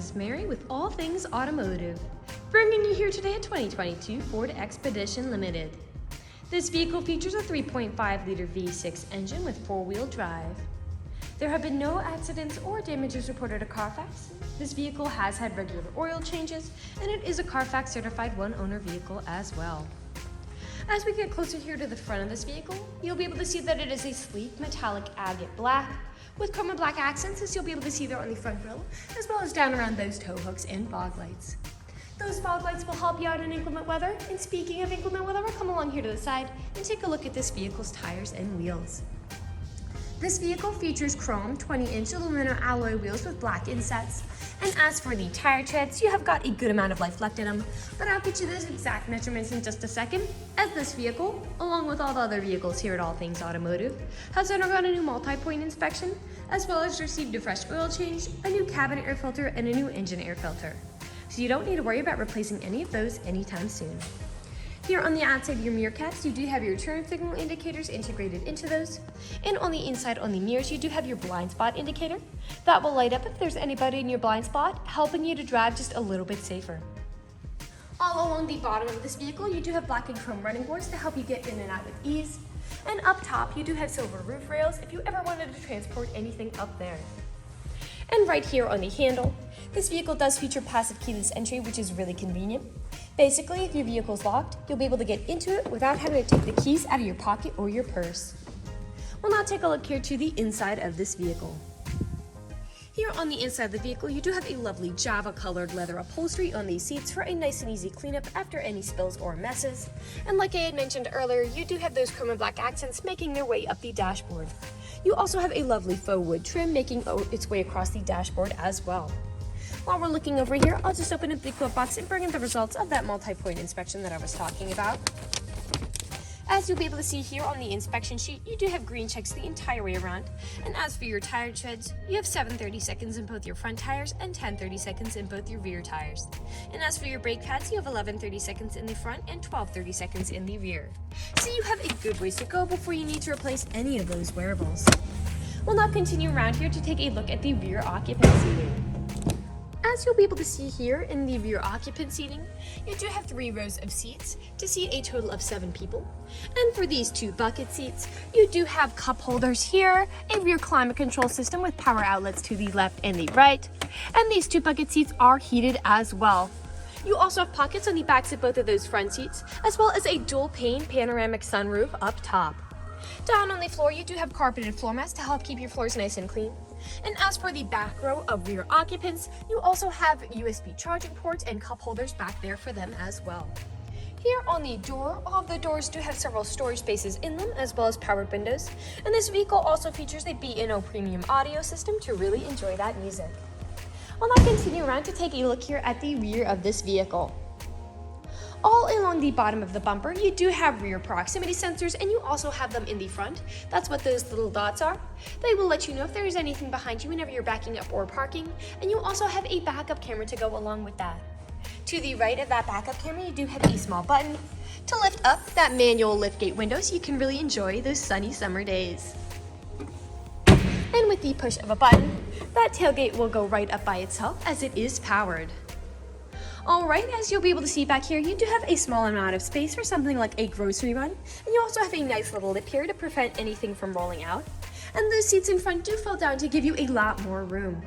is Mary with All Things Automotive, bringing you here today a 2022 Ford Expedition Limited. This vehicle features a 3.5-liter V6 engine with four-wheel drive. There have been no accidents or damages reported at CARFAX. This vehicle has had regular oil changes, and it is a CARFAX certified one-owner vehicle as well. As we get closer here to the front of this vehicle, you'll be able to see that it is a sleek metallic agate black with chrome and black accents, as you'll be able to see there on the front grille, as well as down around those tow hooks and fog lights. Those fog lights will help you out in inclement weather, and speaking of inclement weather, we'll come along here to the side and take a look at this vehicle's tires and wheels. This vehicle features chrome 20-inch aluminum alloy wheels with black insets. And as for the tire treads, you have got a good amount of life left in them, but I'll get you those exact measurements in just a second, as this vehicle, along with all the other vehicles here at All Things Automotive, has undergone a new multi-point inspection, as well as received a fresh oil change, a new cabin air filter, and a new engine air filter. So you don't need to worry about replacing any of those anytime soon. Here on the outside of your mirror caps, you do have your turn signal indicators integrated into those. And on the inside on the mirrors, you do have your blind spot indicator. That will light up if there's anybody in your blind spot, helping you to drive just a little bit safer. All along the bottom of this vehicle, you do have black and chrome running boards to help you get in and out with ease. And up top, you do have silver roof rails if you ever wanted to transport anything up there. And right here on the handle, this vehicle does feature passive keyless entry, which is really convenient. Basically, if your vehicle's locked, you'll be able to get into it without having to take the keys out of your pocket or your purse. We'll now take a look here to the inside of this vehicle. Here on the inside of the vehicle, you do have a lovely Java-colored leather upholstery on these seats for a nice and easy cleanup after any spills or messes. And like I had mentioned earlier, you do have those chrome and black accents making their way up the dashboard. You also have a lovely faux wood trim making its way across the dashboard as well. While we're looking over here, I'll just open up the glove box and bring in the results of that multi-point inspection that I was talking about. As you'll be able to see here on the inspection sheet, you do have green checks the entire way around. And as for your tire treads, you have 7/30 seconds in both your front tires and 10/30 seconds in both your rear tires. And as for your brake pads, you have 11/30 seconds in the front and 12/30 seconds in the rear. So you have a good ways to go before you need to replace any of those wearables. We'll now continue around here to take a look at the rear occupant seating. As you'll be able to see here in the rear occupant seating, you do have 3 rows of seats to seat a total of 7 people. And for these 2 bucket seats, you do have cup holders here, a rear climate control system with power outlets to the left and the right, and these 2 bucket seats are heated as well. You also have pockets on the backs of both of those front seats, as well as a dual pane panoramic sunroof up top. Down on the floor, you do have carpeted floor mats to help keep your floors nice and clean. And as for the back row of rear occupants, you also have USB charging ports and cup holders back there for them as well. Here on the door, all of the doors do have several storage spaces in them, as well as powered windows. And this vehicle also features a B&O premium audio system to really enjoy that music. I'll now continue around to take a look here at the rear of this vehicle. All along the bottom of the bumper, you do have rear proximity sensors, and you also have them in the front. That's what those little dots are. They will let you know if there is anything behind you whenever you're backing up or parking, and you also have a backup camera to go along with that. To the right of that backup camera, you do have a small button to lift up that manual liftgate window so you can really enjoy those sunny summer days. And with the push of a button, that tailgate will go right up by itself as it is powered. Alright, as you'll be able to see back here, you do have a small amount of space for something like a grocery run, and you also have a nice little lip here to prevent anything from rolling out. And those seats in front do fold down to give you a lot more room.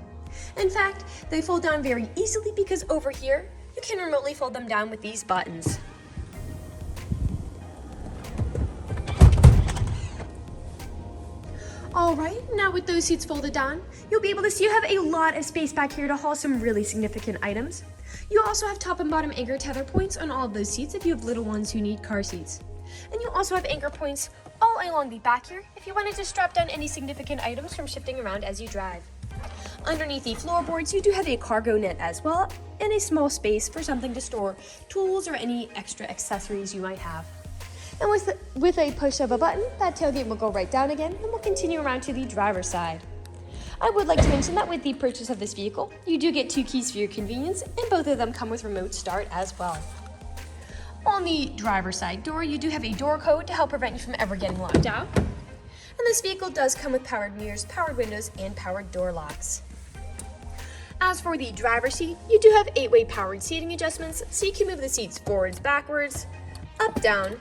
In fact, they fold down very easily because over here, you can remotely fold them down with these buttons. Alright, now with those seats folded down, you'll be able to see you have a lot of space back here to haul some really significant items. You also have top and bottom anchor tether points on all of those seats if you have little ones who need car seats. And you also have anchor points all along the back here if you wanted to strap down any significant items from shifting around as you drive. Underneath the floorboards, you do have a cargo net as well, and a small space for something to store tools or any extra accessories you might have. And with a push of a button, that tailgate will go right down again, and we'll continue around to the driver's side. I would like to mention that with the purchase of this vehicle, you do get 2 keys for your convenience, and both of them come with remote start as well. On the driver's side door, you do have a door code to help prevent you from ever getting locked out. And this vehicle does come with powered mirrors, powered windows, and powered door locks. As for the driver's seat, you do have 8-way powered seating adjustments, so you can move the seats forwards, backwards, up, down,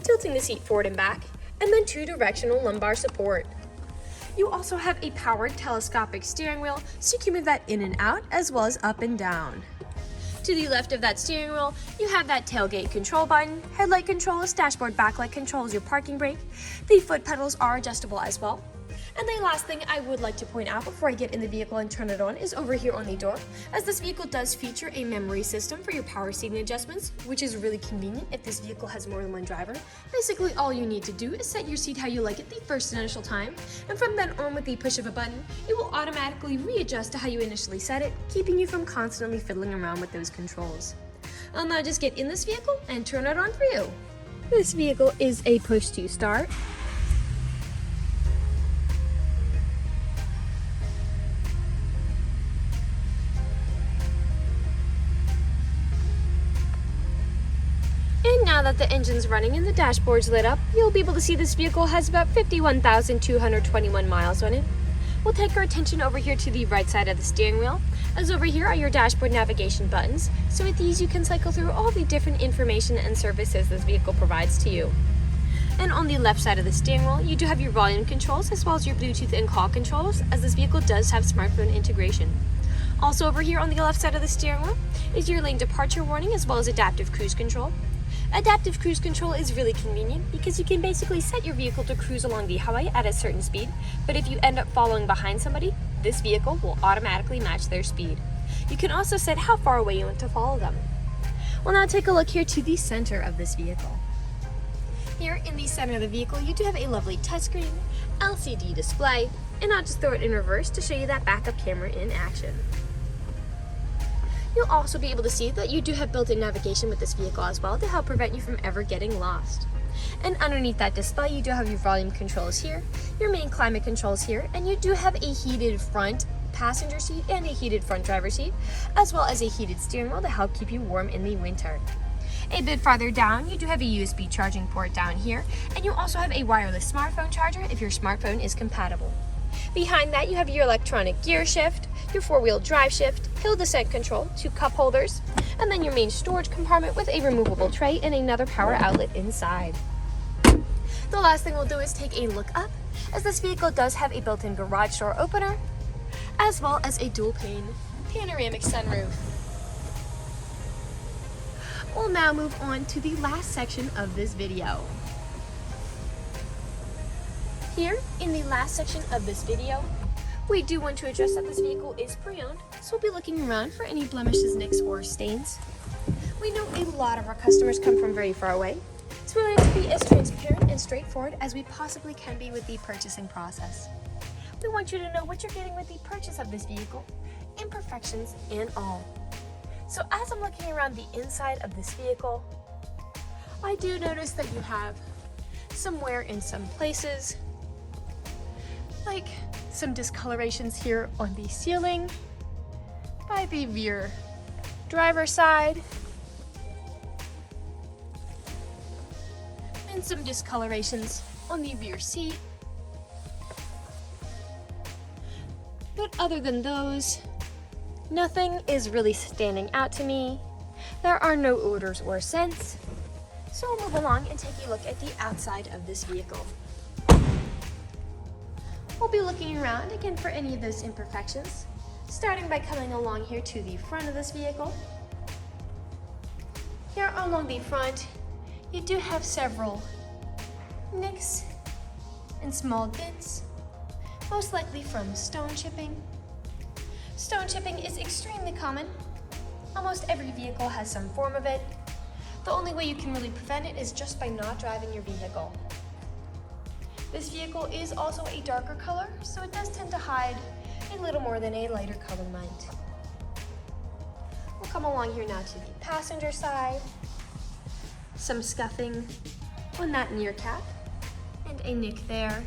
tilting the seat forward and back, and then 2-directional lumbar support. You also have a powered telescopic steering wheel, so you can move that in and out as well as up and down. To the left of that steering wheel, you have that tailgate control button, headlight controls, dashboard backlight controls, your parking brake. The foot pedals are adjustable as well. And the last thing I would like to point out before I get in the vehicle and turn it on is over here on the door, as this vehicle does feature a memory system for your power seating adjustments, which is really convenient if this vehicle has more than one driver. Basically, all you need to do is set your seat how you like it the first initial time, and from then on with the push of a button, it will automatically readjust to how you initially set it, keeping you from constantly fiddling around with those controls. I'll now just get in this vehicle and turn it on for you. This vehicle is a push to start. And now that the engine's running and the dashboard's lit up, you'll be able to see this vehicle has about 51,221 miles on it. We'll take our attention over here to the right side of the steering wheel, as over here are your dashboard navigation buttons, so with these you can cycle through all the different information and services this vehicle provides to you. And on the left side of the steering wheel, you do have your volume controls as well as your Bluetooth and call controls, as this vehicle does have smartphone integration. Also over here on the left side of the steering wheel is your lane departure warning as well as adaptive cruise control. Adaptive cruise control is really convenient because you can basically set your vehicle to cruise along the highway at a certain speed, but if you end up following behind somebody, this vehicle will automatically match their speed. You can also set how far away you want to follow them. We'll now take a look here to the center of this vehicle. Here in the center of the vehicle, you do have a lovely touchscreen, LCD display, and I'll just throw it in reverse to show you that backup camera in action. You'll also be able to see that you do have built-in navigation with this vehicle as well to help prevent you from ever getting lost. And underneath that display, you do have your volume controls here, your main climate controls here, and you do have a heated front passenger seat and a heated front driver's seat, as well as a heated steering wheel to help keep you warm in the winter. A bit farther down, you do have a USB charging port down here, and you also have a wireless smartphone charger if your smartphone is compatible. Behind that, you have your electronic gear shift, your 4-wheel drive shift, hill descent control, 2 cup holders, and then your main storage compartment with a removable tray and another power outlet inside. The last thing we'll do is take a look up, as this vehicle does have a built-in garage door opener, as well as a dual-pane panoramic sunroof. We'll now move on to the last section of this video. Here, in the last section of this video, we do want to address that this vehicle is pre-owned, so we'll be looking around for any blemishes, nicks, or stains. We know a lot of our customers come from very far away, so we want to be as transparent and straightforward as we possibly can be with the purchasing process. We want you to know what you're getting with the purchase of this vehicle, imperfections and all. So as I'm looking around the inside of this vehicle, I do notice that you have some wear in some places, like some discolorations here on the ceiling, by the rear driver's side, and some discolorations on the rear seat. But other than those, nothing is really standing out to me. There are no odors or scents. So we'll move along and take a look at the outside of this vehicle. We'll be looking around again for any of those imperfections, starting by coming along here to the front of this vehicle. Here along the front, you do have several nicks and small dents, most likely from stone chipping. Stone chipping is extremely common. Almost every vehicle has some form of it. The only way you can really prevent it is just by not driving your vehicle. This vehicle is also a darker color, so it does tend to hide a little more than a lighter color might. We'll come along here now to the passenger side. Some scuffing on that near cap and a nick there.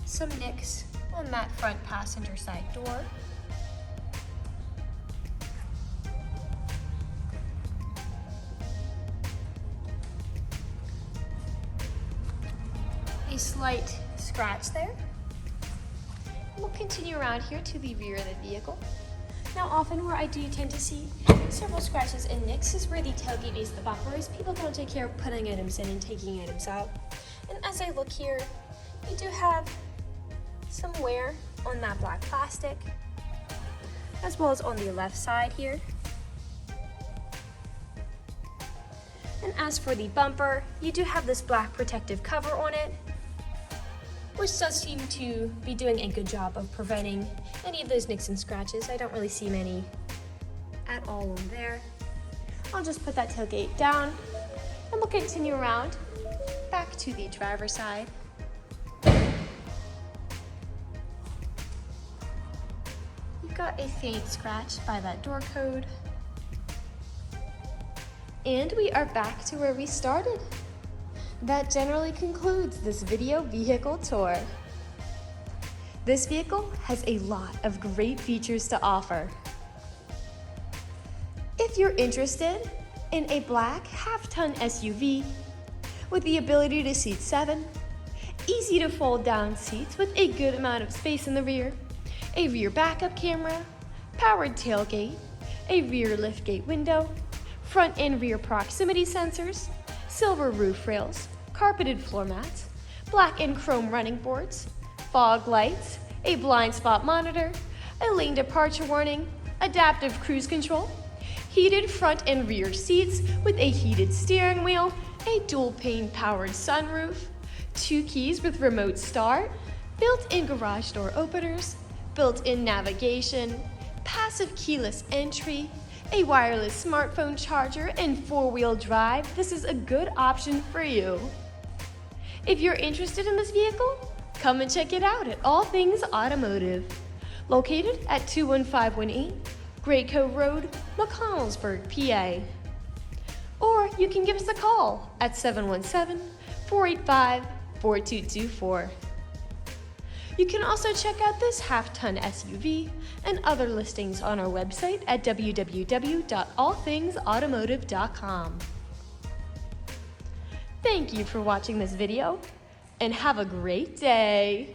Some nicks on that front passenger side door. A slight scratch there. We'll continue around here to the rear of the vehicle. Now, often where I do tend to see several scratches and nicks is where the tailgate is the bumper is. People don't take care of putting items in and taking items out. And as I look here, you do have some wear on that black plastic, as well as on the left side here. And as for the bumper, you do have this black protective cover on it, which does seem to be doing a good job of preventing any of those nicks and scratches. I don't really see many at all on there. I'll just put that tailgate down and we'll continue around back to the driver's side. You've got a faint scratch by that door code. And we are back to where we started. That generally concludes this video vehicle tour. This vehicle has a lot of great features to offer. If you're interested in a black half-ton SUV with the ability to seat 7, easy to fold down seats with a good amount of space in the rear, a rear backup camera, powered tailgate, a rear liftgate window, front and rear proximity sensors, silver roof rails, carpeted floor mats, black and chrome running boards, fog lights, a blind spot monitor, a lane departure warning, adaptive cruise control, heated front and rear seats with a heated steering wheel, a dual pane powered sunroof, 2 keys with remote start, built-in garage door openers, built-in navigation, passive keyless entry, a wireless smartphone charger, and 4-wheel drive. This is a good option for you. If you're interested in this vehicle, come and check it out at All Things Automotive, located at 21518 Great Cove Road, McConnellsburg, PA. Or you can give us a call at 717-485-4224. You can also check out this half-ton SUV and other listings on our website at www.allthingsautomotive.com. Thank you for watching this video, and have a great day!